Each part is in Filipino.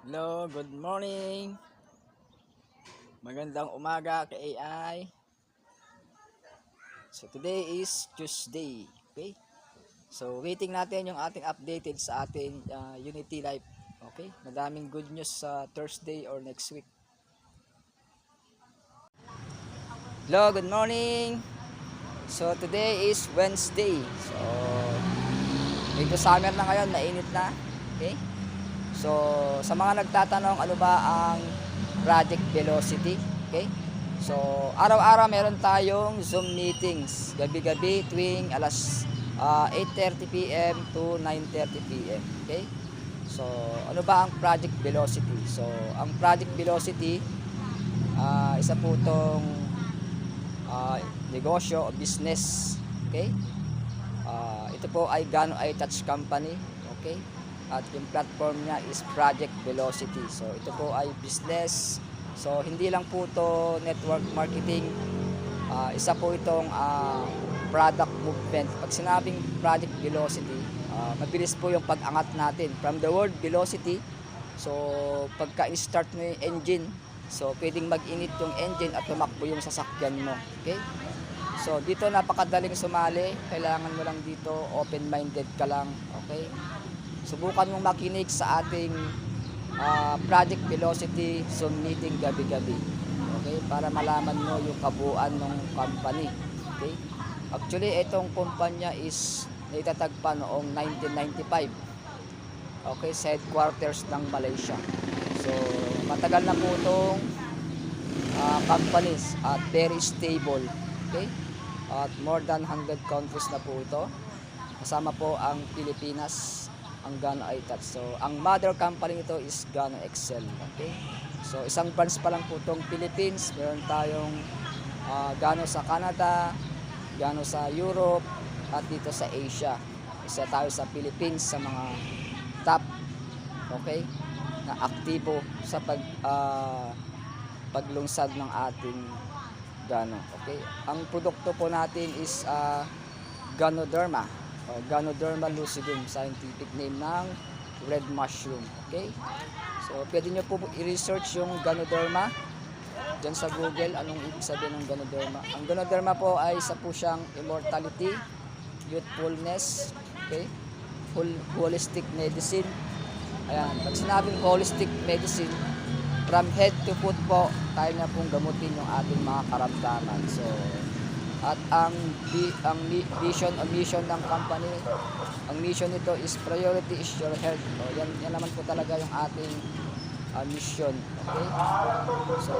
Hello, good morning. Magandang umaga kay AI. So today is Tuesday. Okay? So waiting natin yung ating updated sa ating Unity Live. Okay? Madaming good news sa Thursday or next week. Hello, good morning. So today is Wednesday. So medyo summer na ngayon, mainit na. Okay? So sa mga nagtatanong ano ba ang Project Velocity, okay? So araw-araw meron tayong Zoom meetings, gabi-gabi tuwing alas 8:30 PM to 9:30 PM, okay? So ano ba ang Project Velocity? So ang Project Velocity, isa po itong negosyo o business, okay? Ito po ay Gano iTouch Company, okay? At yung platform niya is Project Velocity. So ito po ay business. So hindi lang po to network marketing. Isa po itong product movement. Pag sinabing Project Velocity, mabilis po yung pag-angat natin. From the word velocity, so pagka-start mo yung engine, so pwedeng mag-init yung engine at tumakbo yung sasakyan mo. Okay? So dito napakadaling sumali, kailangan mo lang dito open-minded ka lang, okay? Subukan mong makinig sa ating Project Velocity Zoom meeting gabi-gabi. Okay? Para malaman mo yung kabuuan ng company. Okay? Actually, itong kumpanya is naitatag pa noong 1995. Okay, sa headquarters ng Malaysia. So, matagal na po itong companies at very stable. Okay? At more than 100 countries na po ito. Kasama po ang Pilipinas, ang Gano iTouch. So, ang mother company nito is Gano Excel. Okay? So, isang branch pa lang po itong Philippines. Meron tayong Gano sa Canada, Gano sa Europe, at dito sa Asia. Isa tayo sa Philippines sa mga top, okay, na aktibo sa paglungsad ng ating Gano. Okay? Ang produkto po natin is Ganoderma o Ganoderma lucidum, scientific name ng red mushroom. Okay? So, pwede nyo po i-research yung Ganoderma dyan sa Google, anong ibig sabihin ng Ganoderma. Ang Ganoderma po ay isa po siyang immortality, youthfulness, okay? Holistic medicine. Ayan, pag sinabing holistic medicine, from head to foot po, tayo na pong gamutin yung ating mga karamdaman. So, at ang vision o mission ng company, ang mission nito is priority is your health. So, yan naman po talaga yung ating mission. Okay? So,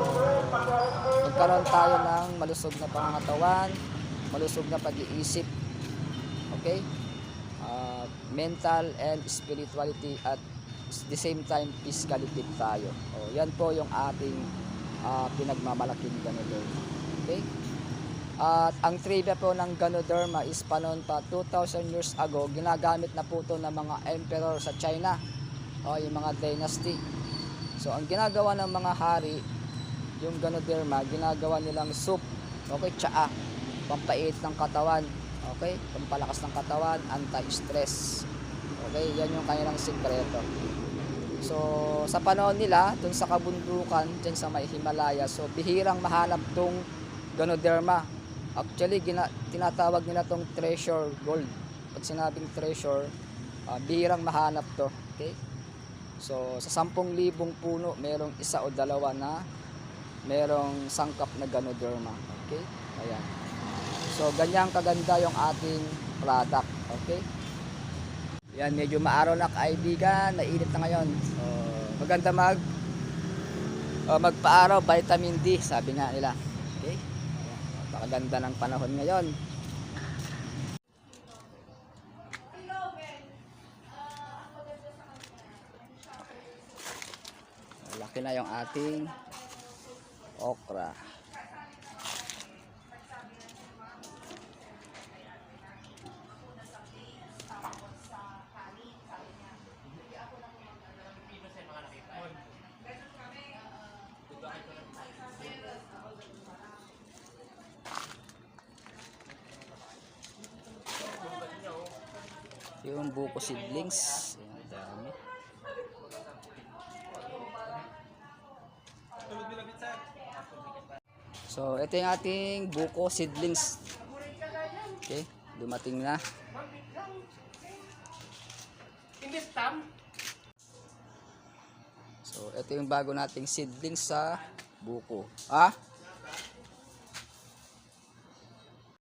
magkaroon tayo ng malusog na pangangatawan, malusog na pag-iisip. Okay? Mental and spirituality at the same time physically fit tayo. Yan po yung ating pinagmamalaking Ganoderma. Okay? At ang trivia po ng Ganoderma is panon pa 2,000 years ago, ginagamit na po ito ng mga emperor sa China, yung mga dynasty. So ang ginagawa ng mga hari, yung Ganoderma, ginagawa nilang soup, okay, tsaa, pampait ng katawan, okay, pampalakas ng katawan, anti-stress. Okay, yan yung kanilang sikreto. So, sa panahon nila, dun sa kabundukan, dyan sa may Himalaya, so bihirang mahanap tong Ganoderma. Actually, tinatawag nila tong treasure gold. Pag sinabing treasure, bihirang mahanap to. Okay? So, sa 10,000 puno, merong isa o dalawa na merong sangkap na Ganoderma. Okay? Ayan. So, ganyan kaganda yung ating product. Okay? Yan, medyo maaraw na kaibigan, mainit na ngayon. So, maganda magpaaraw, vitamin D, sabi nga nila. Okay? Napakaganda ng panahon ngayon. Laki na yung ating okra. Yung buko seedlings, ayan, dami. So, ito yung ating buko seedlings. Okay, dumating na. So, ito yung bago nating seedlings sa buko. Ah?